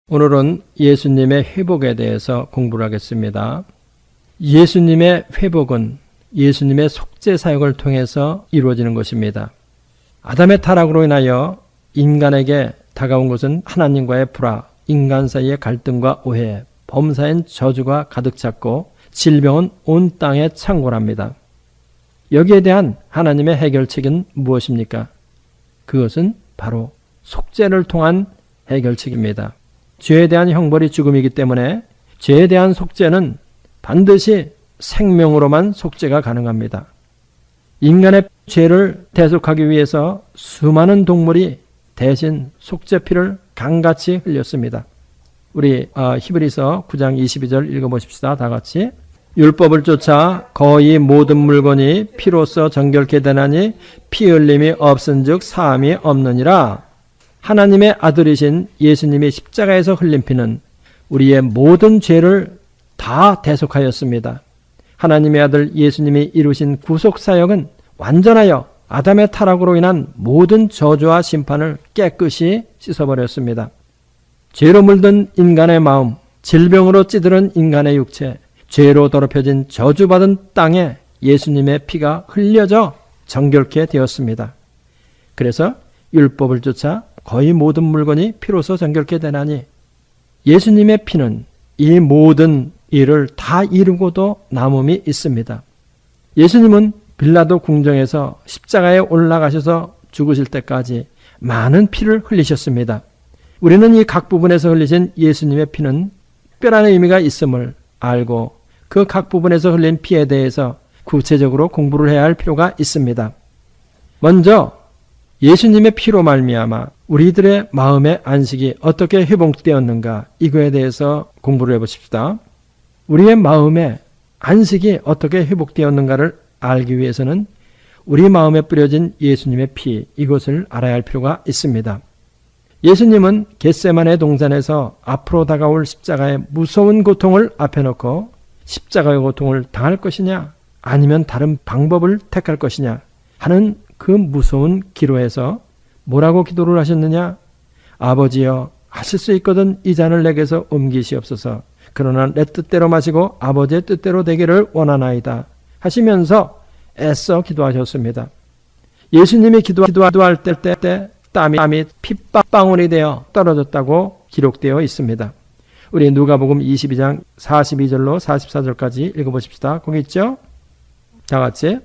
오늘은 예수님의 회복에 대해서 공부를 하겠습니다. 예수님의 회복은 예수님의 속죄 사역을 통해서 이루어지는 것입니다. 아담의 타락으로 인하여 인간에게 다가온 것은 하나님과의 불화, 인간 사이의 갈등과 오해, 범사인 저주가 가득 찼고 질병은 온 땅에 창궐합니다. 여기에 대한 하나님의 해결책은 무엇입니까? 그것은 바로 속죄를 통한 해결책입니다. 죄에 대한 형벌이 죽음이기 때문에 죄에 대한 속죄는 반드시 생명으로만 속죄가 가능합니다. 인간의 죄를 대속하기 위해서 수많은 동물이 대신 속죄피를 강같이 흘렸습니다. 우리 히브리서 9장 22절 읽어보십시다. 다 같이. 율법을 쫓아 거의 모든 물건이 피로써 정결케 되나니 피 흘림이 없은즉 사함이 없느니라. 하나님의 아들이신 예수님이 십자가에서 흘린 피는 우리의 모든 죄를 다 대속하였습니다. 하나님의 아들 예수님이 이루신 구속사역은 완전하여 아담의 타락으로 인한 모든 저주와 심판을 깨끗이 씻어버렸습니다. 죄로 물든 인간의 마음, 질병으로 찌들은 인간의 육체, 죄로 더럽혀진 저주받은 땅에 예수님의 피가 흘려져 정결케 되었습니다. 그래서 율법을 쫓아 거의 모든 물건이 피로써 정결케 되나니 예수님의 피는 이 모든 일을 다 이루고도 남음이 있습니다. 예수님은 빌라도 궁정에서 십자가에 올라가셔서 죽으실 때까지 많은 피를 흘리셨습니다. 우리는 이 각 부분에서 흘리신 예수님의 피는 특별한 의미가 있음을 알고 그 각 부분에서 흘린 피에 대해서 구체적으로 공부를 해야 할 필요가 있습니다. 먼저 예수님의 피로 말미암아 우리들의 마음의 안식이 어떻게 회복되었는가 이거에 대해서 공부를 해보십시다. 우리의 마음의 안식이 어떻게 회복되었는가를 알기 위해서는 우리 마음에 뿌려진 예수님의 피 이것을 알아야 할 필요가 있습니다. 예수님은 겟세마네 동산에서 앞으로 다가올 십자가의 무서운 고통을 앞에 놓고 십자가의 고통을 당할 것이냐 아니면 다른 방법을 택할 것이냐 하는 그 무서운 기로에서 뭐라고 기도를 하셨느냐? 아버지여, 하실 수 있거든 이 잔을 내게서 옮기시옵소서. 그러나 내 뜻대로 마시고 아버지의 뜻대로 되기를 원하나이다 하시면서 애써 기도하셨습니다. 예수님이 기도할 때 땀이 핏방울이 되어 떨어졌다고 기록되어 있습니다. 우리 누가복음 22장 42절로 44절까지 읽어보십시다. 거기 있죠? 다 같이.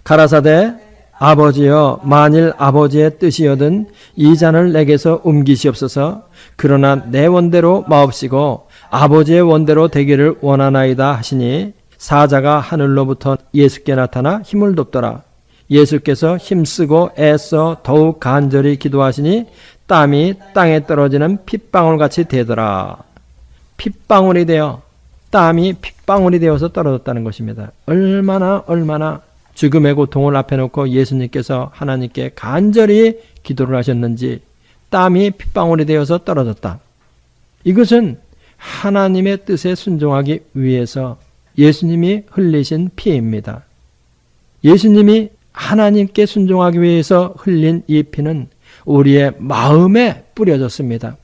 가라사대 아버지여, 만일 아버지의 뜻이여든 이 잔을 내게서 옮기시옵소서. 그러나 내 원대로 마옵시고 아버지의 원대로 되기를 원하나이다 하시니 사자가 하늘로부터 예수께 나타나 힘을 돕더라. 예수께서 힘쓰고 애써 더욱 간절히 기도하시니 땀이 땅에 떨어지는 핏방울같이 되더라. 핏방울이 되어 땀이 핏방울이 되어서 떨어졌다는 것입니다. 얼마나 죽음의 고통을 앞에 놓고 예수님께서 하나님께 간절히 기도를 하셨는지 땀이 핏방울이 되어서 떨어졌다. 이것은 하나님의 뜻에 순종하기 위해서 예수님이 흘리신 피입니다. 예수님이 하나님께 순종하기 위해서 흘린 이 피는 우리의 마음에 뿌려졌습니다.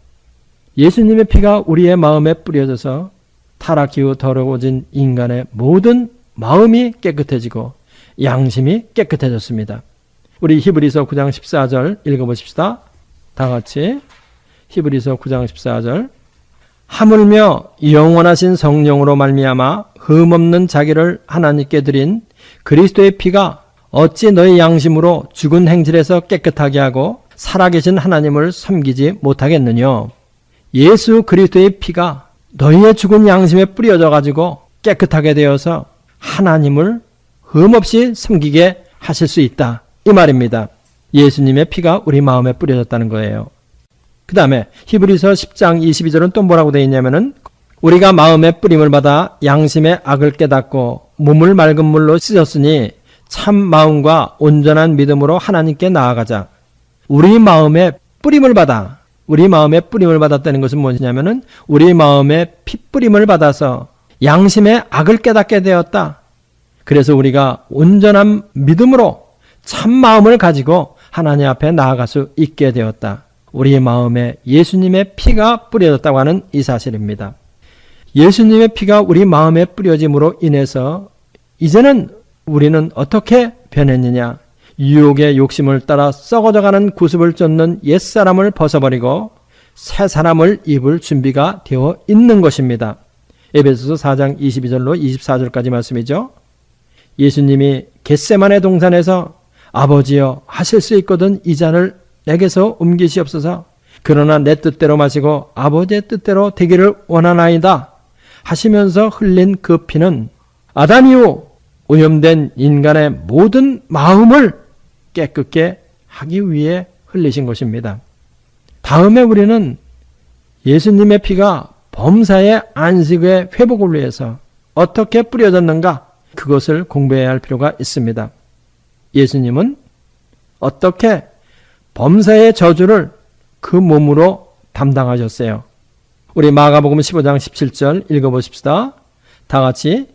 예수님의 피가 우리의 마음에 뿌려져서 타락 이후 더러워진 인간의 모든 마음이 깨끗해지고 양심이 깨끗해졌습니다. 우리 히브리서 9장 14절 읽어보십시다. 다 같이. 히브리서 9장 14절. 하물며 영원하신 성령으로 말미암아 흠없는 자기를 하나님께 드린 그리스도의 피가 어찌 너희 양심으로 죽은 행실에서 깨끗하게 하고 살아계신 하나님을 섬기지 못하겠느냐. 예수 그리스도의 피가 너희의 죽은 양심에 뿌려져 가지고 깨끗하게 되어서 하나님을 흠없이 섬기게 하실 수 있다. 이 말입니다. 예수님의 피가 우리 마음에 뿌려졌다는 거예요. 그 다음에 히브리서 10장 22절은 또 뭐라고 되어 있냐면은 우리가 마음의 뿌림을 받아 양심의 악을 깨닫고 몸을 맑은 물로 씻었으니 참 마음과 온전한 믿음으로 하나님께 나아가자. 우리 마음의 뿌림을 받았다는 것은 무엇이냐면은 우리 마음의 핏뿌림을 받아서 양심의 악을 깨닫게 되었다. 그래서 우리가 온전한 믿음으로 참 마음을 가지고 하나님 앞에 나아갈 수 있게 되었다. 우리 마음에 예수님의 피가 뿌려졌다고 하는 이 사실입니다. 예수님의 피가 우리 마음에 뿌려짐으로 인해서 이제는 우리는 어떻게 변했느냐? 유혹의 욕심을 따라 썩어져가는 구습을 쫓는 옛사람을 벗어버리고 새 사람을 입을 준비가 되어 있는 것입니다. 에베소서 4장 22절로 24절까지 말씀이죠. 예수님이 겟세마네 동산에서 아버지여 하실 수 있거든 이 잔을 내게서 옮기시옵소서. 그러나 내 뜻대로 마시고 아버지의 뜻대로 되기를 원하나이다 하시면서 흘린 그 피는 아담 이후 오염된 인간의 모든 마음을 깨끗게 하기 위해 흘리신 것입니다. 다음에 우리는 예수님의 피가 범사의 안식의 회복을 위해서 어떻게 뿌려졌는가 그것을 공부해야 할 필요가 있습니다. 예수님은 어떻게 범사의 저주를 그 몸으로 담당하셨어요. 우리 마가복음 15장 17절 읽어보십시다. 다 같이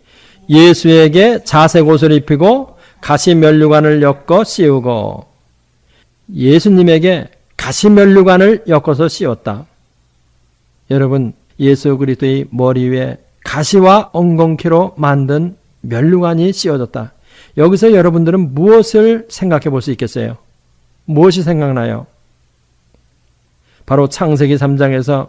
예수에게 자색 옷을 입히고 가시 면류관을 엮어 씌우고 예수님에게 가시 면류관을 엮어서 씌웠다. 여러분 예수 그리스도의 머리 위에 가시와 엉겅퀴로 만든 면류관이 씌워졌다. 여기서 여러분들은 무엇을 생각해 볼 수 있겠어요? 무엇이 생각나요? 바로 창세기 3장에서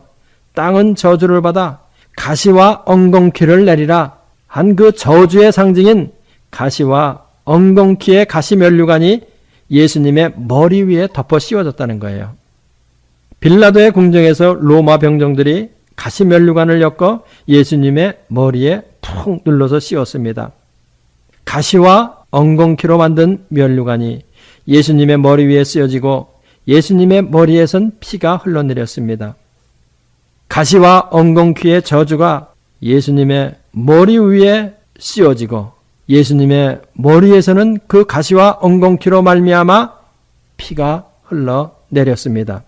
땅은 저주를 받아 가시와 엉겅퀴를 내리라 한 그 저주의 상징인 가시와 엉겅퀴의 가시 면류관이 예수님의 머리 위에 덮어 씌워졌다는 거예요. 빌라도의 궁정에서 로마 병정들이 가시 면류관을 엮어 예수님의 머리에 푹 눌러서 씌웠습니다. 가시와 엉겅퀴로 만든 면류관이 예수님의 머리 위에 쓰여지고 예수님의 머리에선 피가 흘러내렸습니다. 가시와 엉겅퀴의 저주가 예수님의 머리 위에 씌워지고 예수님의 머리에서는 그 가시와 엉겅퀴로 말미암아 피가 흘러내렸습니다.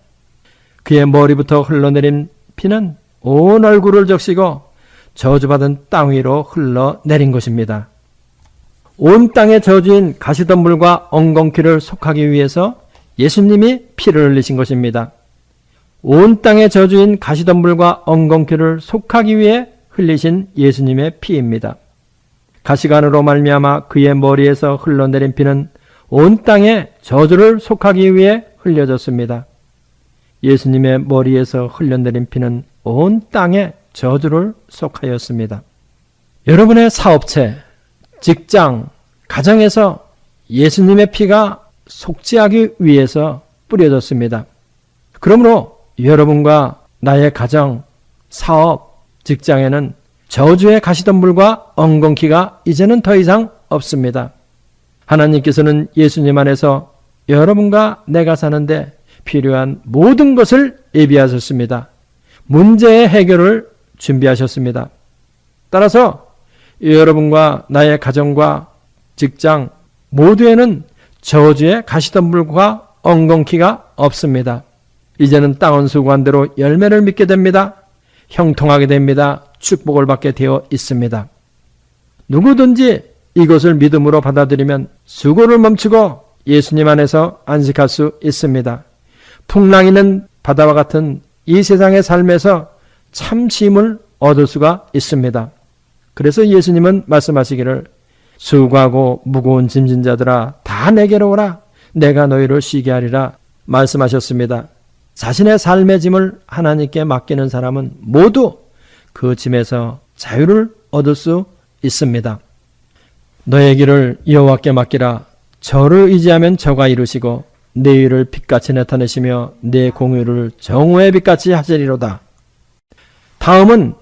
그의 머리부터 흘러내린 피는 온 얼굴을 적시고 저주받은 땅 위로 흘러내린 것입니다. 온 땅의 저주인 가시덤불과 엉겅퀴를 속하기 위해서 예수님이 피를 흘리신 것입니다. 온 땅의 저주인 가시덤불과 엉겅퀴를 속하기 위해 흘리신 예수님의 피입니다. 가시관으로 말미암아 그의 머리에서 흘러내린 피는 온 땅의 저주를 속하기 위해 흘려졌습니다. 예수님의 머리에서 흘러내린 피는 온 땅의 저주를 속하였습니다. 여러분의 사업체, 직장, 가정에서 예수님의 피가 속죄하기 위해서 뿌려졌습니다. 그러므로 여러분과 나의 가정, 사업, 직장에는 저주의 가시덤불과 엉겅퀴가 이제는 더 이상 없습니다. 하나님께서는 예수님 안에서 여러분과 내가 사는데 필요한 모든 것을 예비하셨습니다. 문제의 해결을 준비하셨습니다. 따라서 여러분과 나의 가정과 직장 모두에는 저주의 가시덤불과 엉겅퀴가 없습니다. 이제는 땅은 수고한대로 열매를 맺게 됩니다. 형통하게 됩니다. 축복을 받게 되어 있습니다. 누구든지 이것을 믿음으로 받아들이면 수고를 멈추고 예수님 안에서 안식할 수 있습니다. 풍랑 있는 바다와 같은 이 세상의 삶에서 참 쉼을 얻을 수가 있습니다. 그래서 예수님은 말씀하시기를 수고하고 무거운 짐진 자들아 다 내게로 오라 내가 너희를 쉬게 하리라 말씀하셨습니다. 자신의 삶의 짐을 하나님께 맡기는 사람은 모두 그 짐에서 자유를 얻을 수 있습니다. 너의 길을 여호와께 맡기라. 저를 의지하면 저가 이루시고 내 일을 빛같이 나타내시며 내 공의를 정오의 빛같이 하시리로다. 다음은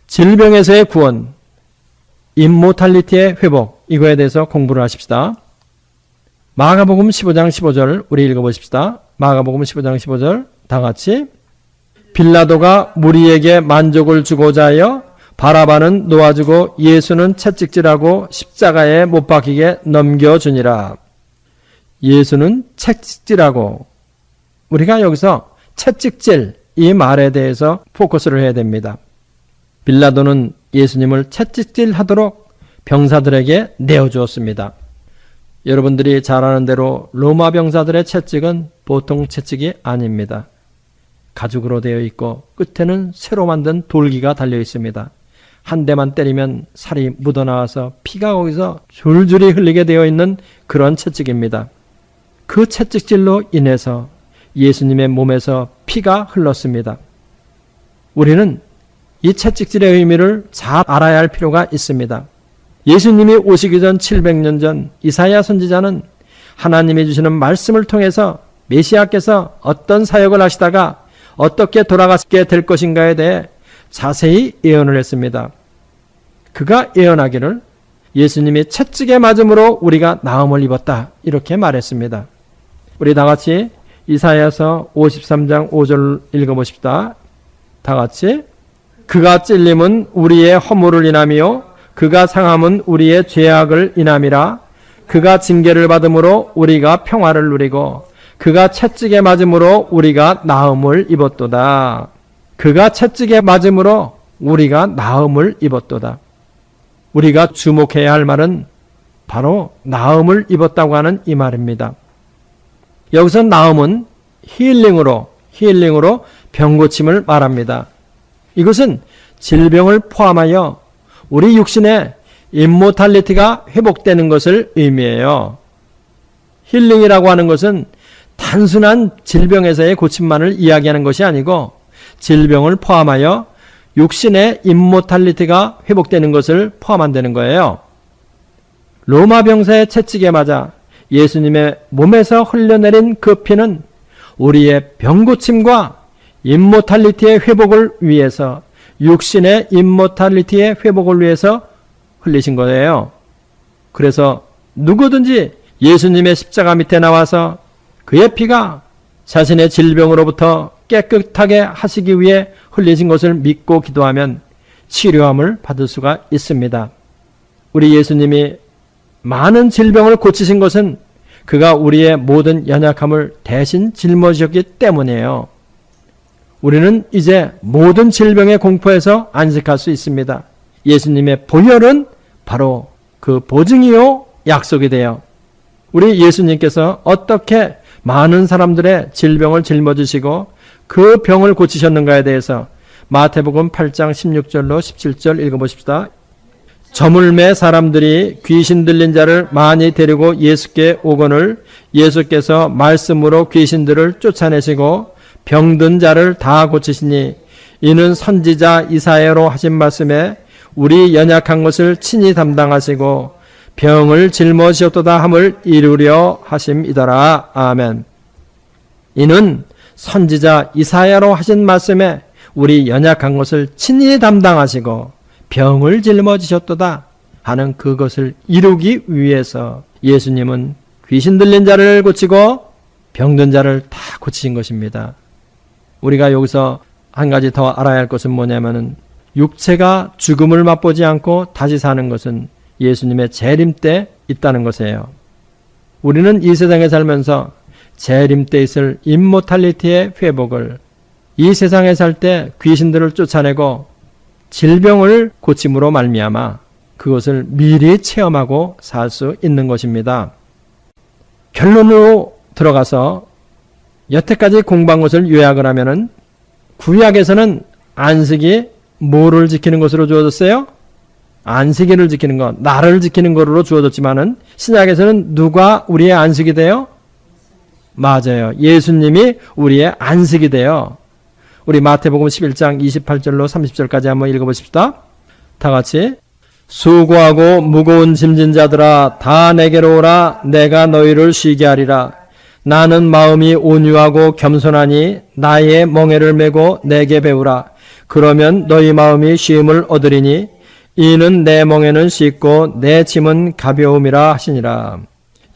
질병에서의 구원, 임모탈리티의 회복, 이거에 대해서 공부를 하십시다. 마가복음 15장 15절 우리 읽어보십시다. 마가복음 15장 15절 다 같이 빌라도가 무리에게 만족을 주고자 하여 바라바는 놓아주고 예수는 채찍질하고 십자가에 못 박히게 넘겨주니라. 예수는 채찍질하고, 우리가 여기서 채찍질 이 말에 대해서 포커스를 해야 됩니다. 빌라도는 예수님을 채찍질하도록 병사들에게 내어주었습니다. 여러분들이 잘 아는 대로 로마 병사들의 채찍은 보통 채찍이 아닙니다. 가죽으로 되어 있고 끝에는 새로 만든 돌기가 달려 있습니다. 한 대만 때리면 살이 묻어나와서 피가 거기서 줄줄이 흘리게 되어 있는 그런 채찍입니다. 그 채찍질로 인해서 예수님의 몸에서 피가 흘렀습니다. 우리는 이 채찍질의 의미를 잘 알아야 할 필요가 있습니다. 예수님이 오시기 전 700년 전 이사야 선지자는 하나님이 주시는 말씀을 통해서 메시아께서 어떤 사역을 하시다가 어떻게 돌아가시게 될 것인가에 대해 자세히 예언을 했습니다. 그가 예언하기를 예수님이 채찍에 맞음으로 우리가 나음을 입었다 이렇게 말했습니다. 우리 다 같이 이사야서 53장 5절 읽어보십시다. 다 같이. 그가 찔림은 우리의 허물을 인하며 그가 상함은 우리의 죄악을 인함이라. 그가 징계를 받음으로 우리가 평화를 누리고 그가 채찍에 맞음으로 우리가 나음을 입었도다. 그가 채찍에 맞음으로 우리가 나음을 입었도다. 우리가 주목해야 할 말은 바로 나음을 입었다고 하는 이 말입니다. 여기서 나음은 힐링으로 병고침을 말합니다. 이것은 질병을 포함하여 우리 육신의 임모탈리티가 회복되는 것을 의미해요. 힐링이라고 하는 것은 단순한 질병에서의 고침만을 이야기하는 것이 아니고 질병을 포함하여 육신의 임모탈리티가 회복되는 것을 포함한다는 거예요. 로마 병사의 채찍에 맞아 예수님의 몸에서 흘러내린 그 피는 우리의 병고침과 임모탈리티의 회복을 위해서, 육신의 임모탈리티의 회복을 위해서 흘리신 거예요. 그래서 누구든지 예수님의 십자가 밑에 나와서 그의 피가 자신의 질병으로부터 깨끗하게 하시기 위해 흘리신 것을 믿고 기도하면 치료함을 받을 수가 있습니다. 우리 예수님이 많은 질병을 고치신 것은 그가 우리의 모든 연약함을 대신 짊어지셨기 때문이에요. 우리는 이제 모든 질병의 공포에서 안식할 수 있습니다. 예수님의 보혈은 바로 그 보증이요 약속이 돼요. 우리 예수님께서 어떻게 많은 사람들의 질병을 짊어지시고 그 병을 고치셨는가에 대해서 마태복음 8장 16절로 17절 읽어보십시다. 저물매 사람들이 귀신 들린 자를 많이 데리고 예수께 오거늘 예수께서 말씀으로 귀신들을 쫓아내시고 병든 자를 다 고치시니 이는 선지자 이사야로 하신 말씀에 우리 연약한 것을 친히 담당하시고 병을 짊어지셨도다 함을 이루려 하심이더라. 아멘. 이는 선지자 이사야로 하신 말씀에 우리 연약한 것을 친히 담당하시고 병을 짊어지셨도다 하는 그것을 이루기 위해서 예수님은 귀신 들린 자를 고치고 병든 자를 다 고치신 것입니다. 우리가 여기서 한 가지 더 알아야 할 것은 뭐냐면은 육체가 죽음을 맛보지 않고 다시 사는 것은 예수님의 재림 때 있다는 것이에요. 우리는 이 세상에 살면서 재림 때 있을 임모탈리티의 회복을, 이 세상에 살 때 귀신들을 쫓아내고 질병을 고침으로 말미암아 그것을 미리 체험하고 살 수 있는 것입니다. 결론으로 들어가서 여태까지 공부한 것을 요약을 하면은 구약에서는 안식이 뭐를 지키는 것으로 주어졌어요? 안식일을 지키는 것, 나를 지키는 것으로 주어졌지만은 신약에서는 누가 우리의 안식이 돼요? 맞아요. 예수님이 우리의 안식이 돼요. 우리 마태복음 11장 28절로 30절까지 한번 읽어보십시다. 다 같이. 수고하고 무거운 짐진 자들아 다 내게로 오라. 내가 너희를 쉬게 하리라. 나는 마음이 온유하고 겸손하니 나의 멍에를 메고 내게 배우라. 그러면 너희 마음이 쉼을 얻으리니 이는 내 멍에는 쉽고 내 짐은 가벼움이라 하시니라.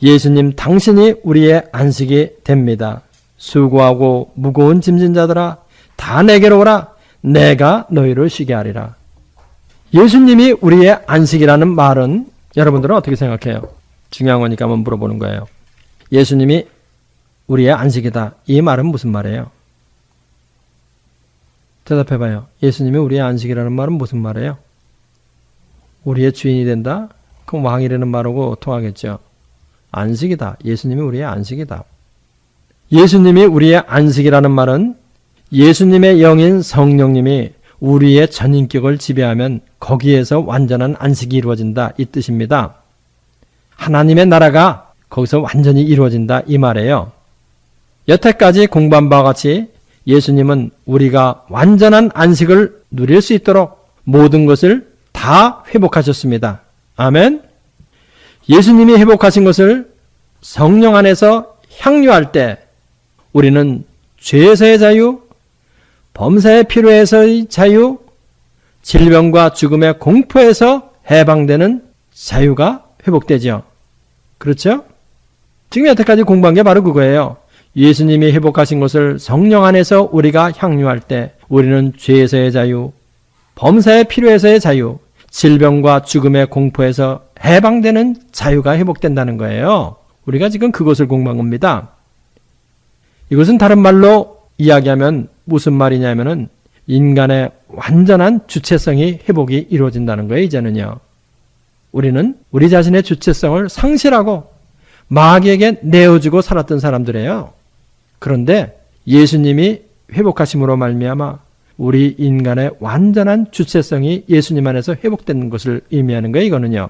예수님 당신이 우리의 안식이 됩니다. 수고하고 무거운 짐진 자들아 다 내게로 오라. 내가 너희를 쉬게 하리라. 예수님이 우리의 안식이라는 말은 여러분들은 어떻게 생각해요? 중요한 거니까 한번 물어보는 거예요. 예수님이 우리의 안식이다. 이 말은 무슨 말이에요? 대답해봐요. 예수님이 우리의 안식이라는 말은 무슨 말이에요? 우리의 주인이 된다? 그럼 왕이라는 말하고 통하겠죠. 안식이다. 예수님이 우리의 안식이다. 예수님이 우리의 안식이라는 말은 예수님의 영인 성령님이 우리의 전인격을 지배하면 거기에서 완전한 안식이 이루어진다. 이 뜻입니다. 하나님의 나라가 거기서 완전히 이루어진다. 이 말이에요. 여태까지 공부한 바와 같이 예수님은 우리가 완전한 안식을 누릴 수 있도록 모든 것을 다 회복하셨습니다. 아멘. 예수님이 회복하신 것을 성령 안에서 향유할 때 우리는 죄에서의 자유, 범사의 피로에서의 자유, 질병과 죽음의 공포에서 해방되는 자유가 회복되죠. 그렇죠? 지금 여태까지 공부한 게 바로 그거예요. 예수님이 회복하신 것을 성령 안에서 우리가 향유할 때 우리는 죄에서의 자유, 범사의 피로에서의 자유, 질병과 죽음의 공포에서 해방되는 자유가 회복된다는 거예요. 우리가 지금 그것을 공부한 겁니다. 이것은 다른 말로 이야기하면 무슨 말이냐면은 인간의 완전한 주체성이 회복이 이루어진다는 거예요. 이제는요. 우리는 우리 자신의 주체성을 상실하고 마귀에게 내어주고 살았던 사람들이에요. 그런데 예수님이 회복하심으로 말미암아 우리 인간의 완전한 주체성이 예수님 안에서 회복되는 것을 의미하는 거예요. 이거는요.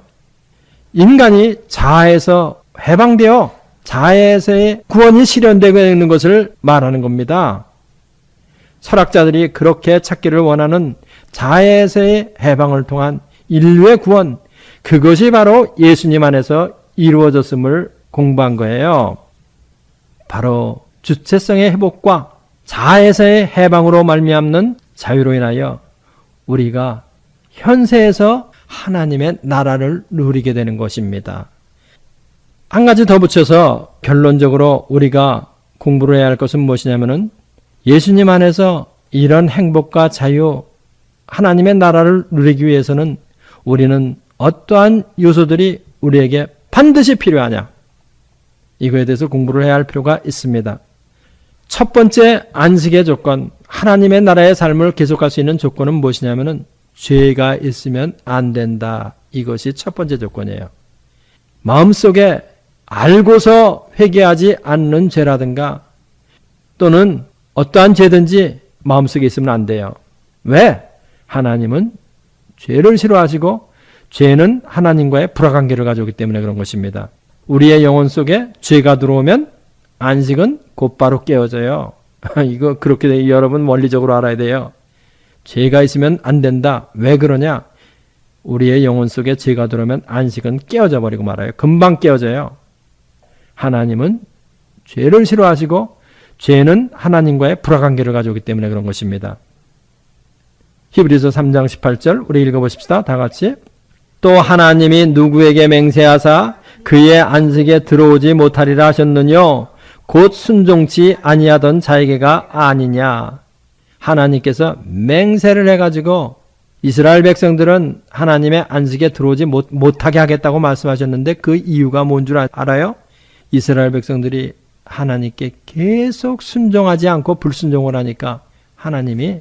인간이 자아에서 해방되어 자아에서의 구원이 실현되고 있는 것을 말하는 겁니다. 철학자들이 그렇게 찾기를 원하는 자아에서의 해방을 통한 인류의 구원, 그것이 바로 예수님 안에서 이루어졌음을 공부한 거예요. 바로 주체성의 회복과 자아에서의 해방으로 말미암는 자유로 인하여 우리가 현세에서 하나님의 나라를 누리게 되는 것입니다. 한 가지 더 붙여서 결론적으로 우리가 공부를 해야 할 것은 무엇이냐면은 예수님 안에서 이런 행복과 자유, 하나님의 나라를 누리기 위해서는 우리는 어떠한 요소들이 우리에게 반드시 필요하냐? 이거에 대해서 공부를 해야 할 필요가 있습니다. 첫 번째 안식의 조건, 하나님의 나라의 삶을 계속할 수 있는 조건은 무엇이냐면은 죄가 있으면 안 된다. 이것이 첫 번째 조건이에요. 마음속에 알고서 회개하지 않는 죄라든가 또는 어떠한 죄든지 마음속에 있으면 안 돼요. 왜? 하나님은 죄를 싫어하시고 죄는 하나님과의 불화관계를 가져오기 때문에 그런 것입니다. 우리의 영혼 속에 죄가 들어오면 안식은 곧바로 깨어져요. 이거 그렇게 여러분 원리적으로 알아야 돼요. 죄가 있으면 안 된다. 왜 그러냐? 우리의 영혼 속에 죄가 들어오면 안식은 깨어져 버리고 말아요. 금방 깨어져요. 하나님은 죄를 싫어하시고 죄는 하나님과의 불화관계를 가져오기 때문에 그런 것입니다. 히브리서 3장 18절 우리 읽어보십시다. 다 같이. 또 하나님이 누구에게 맹세하사 그의 안식에 들어오지 못하리라 하셨느뇨? 곧 순종치 아니하던 자에게가 아니냐. 하나님께서 맹세를 해가지고 이스라엘 백성들은 하나님의 안식에 들어오지 못하게 하겠다고 말씀하셨는데 그 이유가 뭔 줄 알아요? 이스라엘 백성들이 하나님께 계속 순종하지 않고 불순종을 하니까 하나님이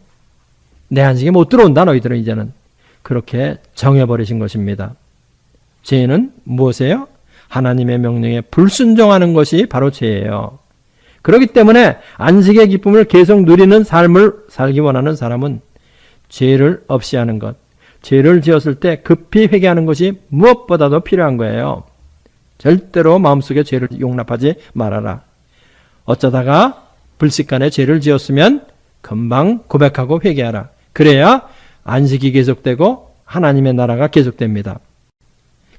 내 안식에 못 들어온다 너희들은 이제는. 그렇게 정해버리신 것입니다. 죄는 무엇이에요? 하나님의 명령에 불순종하는 것이 바로 죄예요. 그렇기 때문에 안식의 기쁨을 계속 누리는 삶을 살기 원하는 사람은 죄를 없이 하는 것, 죄를 지었을 때 급히 회개하는 것이 무엇보다도 필요한 거예요. 절대로 마음속에 죄를 용납하지 말아라. 어쩌다가 불식간에 죄를 지었으면 금방 고백하고 회개하라. 그래야 안식이 계속되고 하나님의 나라가 계속됩니다.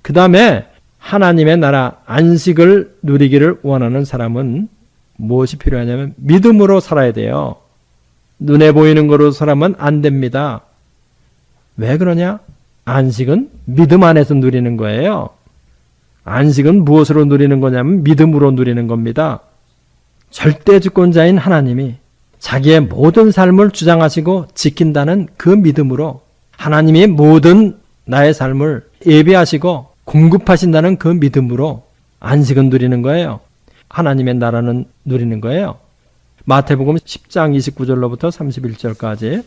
그 다음에 하나님의 나라 안식을 누리기를 원하는 사람은 무엇이 필요하냐면 믿음으로 살아야 돼요. 눈에 보이는 거로 살아면 안 됩니다. 왜 그러냐? 안식은 믿음 안에서 누리는 거예요. 안식은 무엇으로 누리는 거냐면 믿음으로 누리는 겁니다. 절대 주권자인 하나님이 자기의 모든 삶을 주장하시고 지킨다는 그 믿음으로 하나님이 모든 나의 삶을 예비하시고 공급하신다는 그 믿음으로 안식은 누리는 거예요. 하나님의 나라는 누리는 거예요. 마태복음 10장 29절로부터 31절까지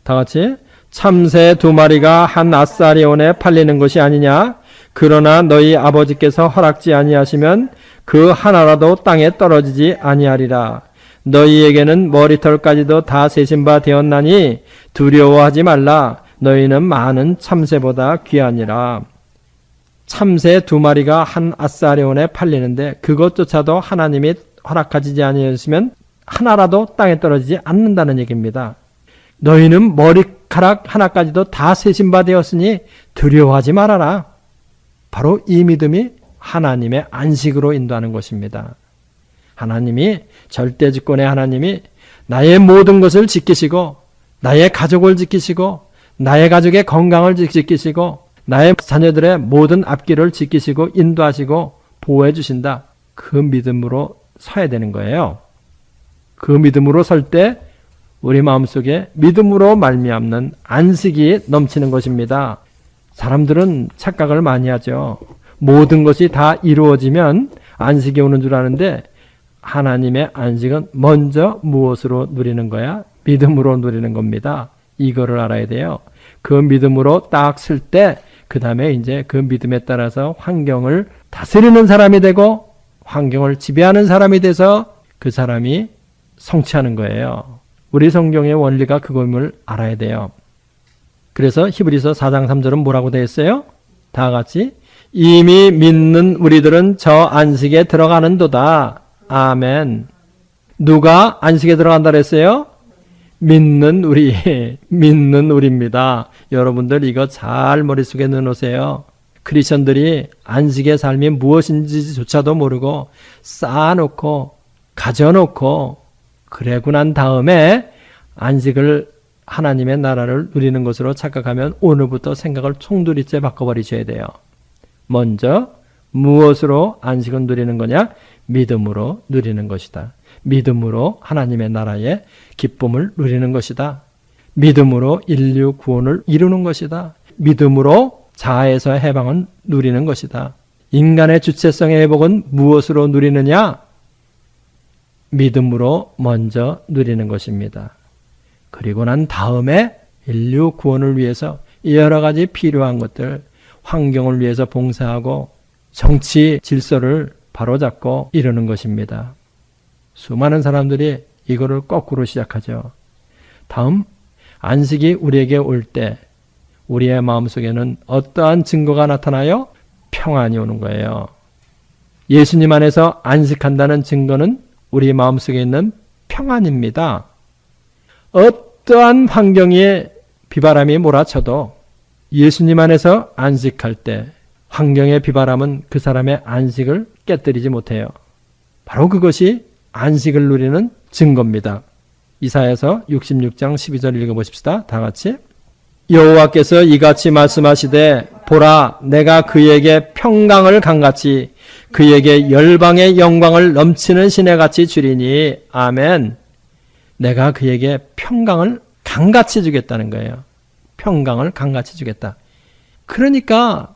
다 같이 참새 2마리가 한 아사리온에 팔리는 것이 아니냐? 그러나 너희 아버지께서 허락지 아니하시면 그 하나라도 땅에 떨어지지 아니하리라. 너희에게는 머리털까지도 다 세신 바 되었나니 두려워하지 말라. 너희는 많은 참새보다 귀하니라. 참새 2마리가 한 아사리온에 팔리는데 그것조차도 하나님이 허락하지 아니하시면 하나라도 땅에 떨어지지 않는다는 얘기입니다. 너희는 머리카락 하나까지도 다 세신 바 되었으니 두려워하지 말아라. 바로 이 믿음이 하나님의 안식으로 인도하는 것입니다. 하나님이 절대주권의 하나님이 나의 모든 것을 지키시고 나의 가족을 지키시고 나의 가족의 건강을 지키시고 나의 자녀들의 모든 앞길을 지키시고 인도하시고 보호해 주신다. 그 믿음으로 서야 되는 거예요. 그 믿음으로 설 때 우리 마음속에 믿음으로 말미암는 안식이 넘치는 것입니다. 사람들은 착각을 많이 하죠. 모든 것이 다 이루어지면 안식이 오는 줄 아는데 하나님의 안식은 먼저 무엇으로 누리는 거야? 믿음으로 누리는 겁니다. 이거를 알아야 돼요. 그 믿음으로 딱 쓸 때 그 다음에 이제 그 믿음에 따라서 환경을 다스리는 사람이 되고 환경을 지배하는 사람이 돼서 그 사람이 성취하는 거예요. 우리 성경의 원리가 그것을 알아야 돼요. 그래서 히브리서 4장 3절은 뭐라고 되어 있어요? 다 같이 이미 믿는 우리들은 저 안식에 들어가는도다. 아멘. 누가 안식에 들어간다 그랬어요? 믿는 우리입니다. 여러분들 이거 잘 머릿속에 넣어놓으세요. 크리스천들이 안식의 삶이 무엇인지조차도 모르고 쌓아놓고 가져놓고 그래고 난 다음에 안식을 하나님의 나라를 누리는 것으로 착각하면 오늘부터 생각을 총두리째 바꿔버리셔야 돼요. 먼저 무엇으로 안식을 누리는 거냐? 믿음으로 누리는 것이다. 믿음으로 하나님의 나라의 기쁨을 누리는 것이다. 믿음으로 인류 구원을 이루는 것이다. 믿음으로 자아에서 해방을 누리는 것이다. 인간의 주체성의 회복은 무엇으로 누리느냐? 믿음으로 먼저 누리는 것입니다. 그리고 난 다음에 인류 구원을 위해서 여러 가지 필요한 것들, 환경을 위해서 봉사하고 정치 질서를 바로잡고 이루는 것입니다. 수많은 사람들이 이거를 거꾸로 시작하죠. 다음, 안식이 우리에게 올 때 우리의 마음속에는 어떠한 증거가 나타나요? 평안이 오는 거예요. 예수님 안에서 안식한다는 증거는 우리 마음속에 있는 평안입니다. 어떠한 환경에 비바람이 몰아쳐도 예수님 안에서 안식할 때 환경의 비바람은 그 사람의 안식을 깨뜨리지 못해요. 바로 그것이 안식을 누리는 증거입니다. 이사야서 66장 12절 읽어보십시다. 다 같이. 여호와께서 이같이 말씀하시되 보라 내가 그에게 평강을 강같이 그에게 열방의 영광을 넘치는 시내같이 주리니 아멘. 내가 그에게 평강을 강같이 주겠다는 거예요. 평강을 강같이 주겠다. 그러니까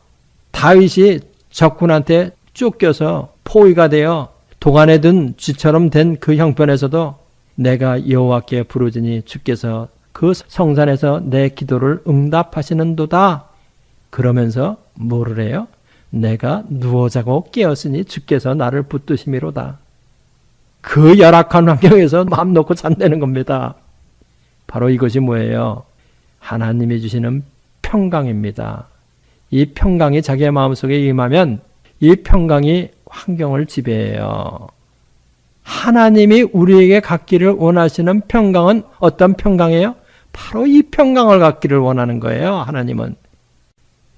다윗이 적군한테 쫓겨서 포위가 되어 도간에 든 쥐처럼 된 그 형편에서도 내가 여호와께 부르짖으니 주께서 그 성산에서 내 기도를 응답하시는도다. 그러면서 뭐를 해요? 내가 누워 자고 깨었으니 주께서 나를 붙드심이로다. 그 열악한 환경에서 마음 놓고 잔다는 겁니다. 바로 이것이 뭐예요? 하나님이 주시는 평강입니다. 이 평강이 자기의 마음속에 임하면 이 평강이 환경을 지배해요. 하나님이 우리에게 갖기를 원하시는 평강은 어떤 평강이에요? 바로 이 평강을 갖기를 원하는 거예요. 하나님은.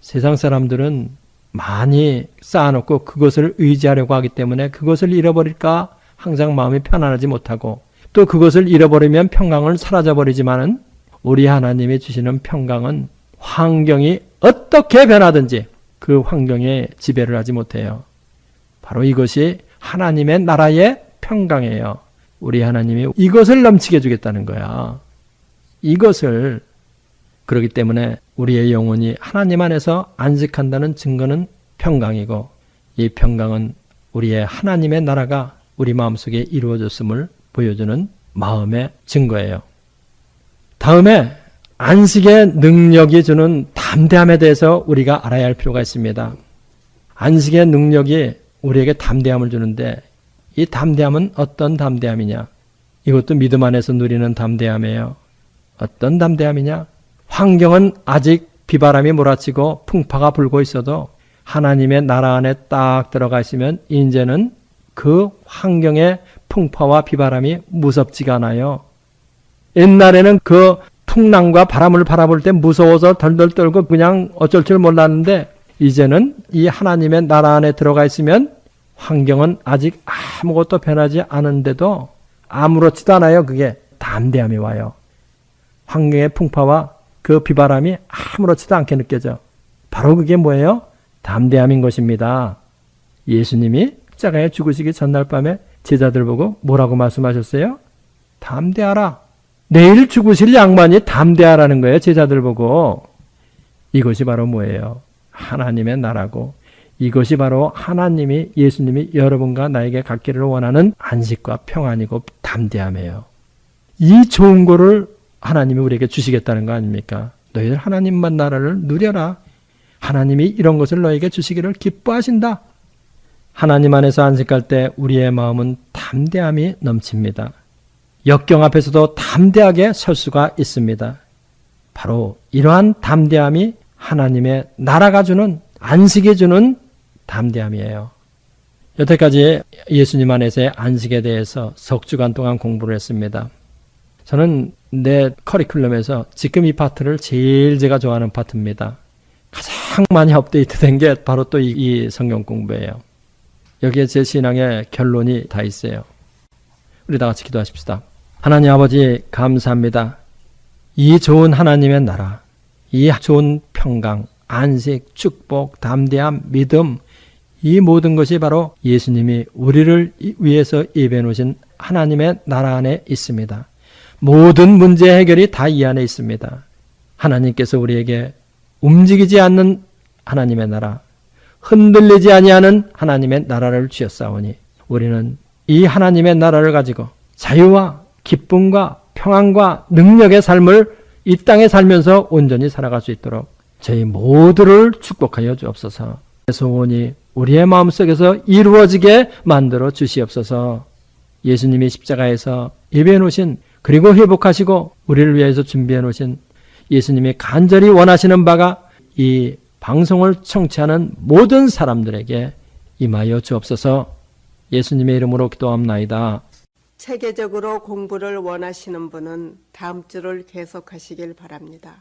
세상 사람들은 많이 쌓아놓고 그것을 의지하려고 하기 때문에 그것을 잃어버릴까 항상 마음이 편안하지 못하고 또 그것을 잃어버리면 평강은 사라져버리지만은 우리 하나님이 주시는 평강은 환경이 어떻게 변하든지 그 환경에 지배를 하지 못해요. 바로 이것이 하나님의 나라의 평강이에요. 우리 하나님이 이것을 넘치게 해주겠다는 거야. 이것을 그렇기 때문에 우리의 영혼이 하나님 안에서 안식한다는 증거는 평강이고, 이 평강은 우리의 하나님의 나라가 우리 마음속에 이루어졌음을 보여주는 마음의 증거예요. 다음에 안식의 능력이 주는 담대함에 대해서 우리가 알아야 할 필요가 있습니다. 안식의 능력이 우리에게 담대함을 주는데, 이 담대함은 어떤 담대함이냐? 이것도 믿음 안에서 누리는 담대함이에요. 어떤 담대함이냐? 환경은 아직 비바람이 몰아치고 풍파가 불고 있어도 하나님의 나라 안에 딱 들어가 있으면 이제는 그 환경의 풍파와 비바람이 무섭지가 않아요. 옛날에는 그 풍랑과 바람을 바라볼 때 무서워서 덜덜 떨고 그냥 어쩔 줄 몰랐는데, 이제는 이 하나님의 나라 안에 들어가 있으면 환경은 아직 아무것도 변하지 않은데도 아무렇지도 않아요. 그게 담대함이 와요. 환경의 풍파와 그 비바람이 아무렇지도 않게 느껴져. 바로 그게 뭐예요? 담대함인 것입니다. 예수님이 십자가에 죽으시기 전날 밤에 제자들 보고 뭐라고 말씀하셨어요? 담대하라. 내일 죽으실 양반이 담대하라는 거예요. 제자들 보고. 이것이 바로 뭐예요? 하나님의 나라고, 이것이 바로 하나님이, 예수님이 여러분과 나에게 갖기를 원하는 안식과 평안이고 담대함이에요. 이 좋은 거를 하나님이 우리에게 주시겠다는 거 아닙니까? 너희들 하나님만 나라를 누려라. 하나님이 이런 것을 너에게 주시기를 기뻐하신다. 하나님 안에서 안식할 때 우리의 마음은 담대함이 넘칩니다. 역경 앞에서도 담대하게 설 수가 있습니다. 바로 이러한 담대함이 하나님의 나라가 주는, 안식이 주는 담대함이에요. 여태까지 예수님 안에서의 안식에 대해서 석 주간 동안 공부를 했습니다. 저는 내 커리큘럼에서 지금 이 파트를 제일 제가 좋아하는 파트입니다. 가장 많이 업데이트된 게 바로 또 이 성경 공부예요. 여기에 제 신앙의 결론이 다 있어요. 우리 다 같이 기도하십시다. 하나님 아버지, 감사합니다. 이 좋은 하나님의 나라, 이 좋은 평강, 안식, 축복, 담대함, 믿음, 이 모든 것이 바로 예수님이 우리를 위해서 예배해 놓으신 하나님의 나라 안에 있습니다. 모든 문제 해결이 다 이 안에 있습니다. 하나님께서 우리에게 움직이지 않는 하나님의 나라, 흔들리지 아니하는 하나님의 나라를 주셨사오니 우리는 이 하나님의 나라를 가지고 자유와 기쁨과 평안과 능력의 삶을 이 땅에 살면서 온전히 살아갈 수 있도록 저희 모두를 축복하여 주옵소서. 소원이 우리의 마음속에서 이루어지게 만들어 주시옵소서. 예수님이 십자가에서 예배해 놓으신, 그리고 회복하시고 우리를 위해서 준비해 놓으신 예수님이 간절히 원하시는 바가 이 방송을 청취하는 모든 사람들에게 임하여 주옵소서. 예수님의 이름으로 기도합나이다. 체계적으로 공부를 원하시는 분은 다음 주를 계속하시길 바랍니다.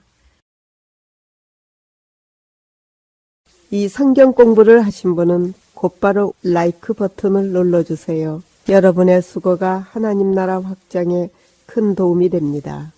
이 성경 공부를 하신 분은 곧바로 라이크 버튼을 눌러주세요. 여러분의 수고가 하나님 나라 확장에 큰 도움이 됩니다.